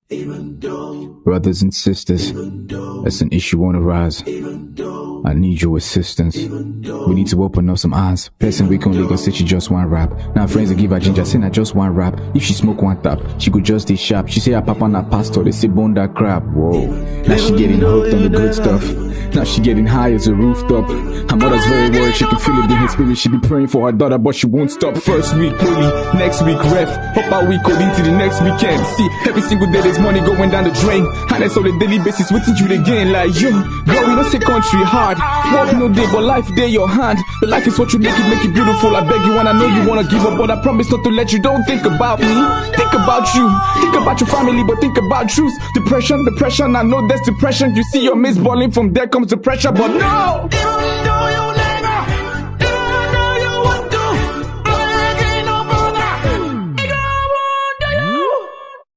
Brothers and sisters, that's an issue on the rise. I need your assistance. We need to open up some eyes. Person we can Lagos say she just want rap. Now friends they give her ginger, say I just want rap. If she smoke one tap, she could just stay sharp. She say her papa na pastor, they say bone that crap. Whoa, now she getting hooked on the good stuff. Now she getting high as a rooftop. Her mother's very worried, she can feel it in her spirit. She be praying for her daughter, but she won't stop. First week holy, next week ref. Up our week code into the next weekend. See, every single day there's money going down the drain. And that's on a daily basis, waiting you again. Like, yo, girl, we don't say country hard. Work no day, but life day your hand. The life is what you make it beautiful. I beg you, and I know you wanna give up, but I promise not to let you. Don't think about me, think about you. Think about your family, but think about truth. Depression, I know there's depression. You see your mates balling, from there comes the pressure, but no!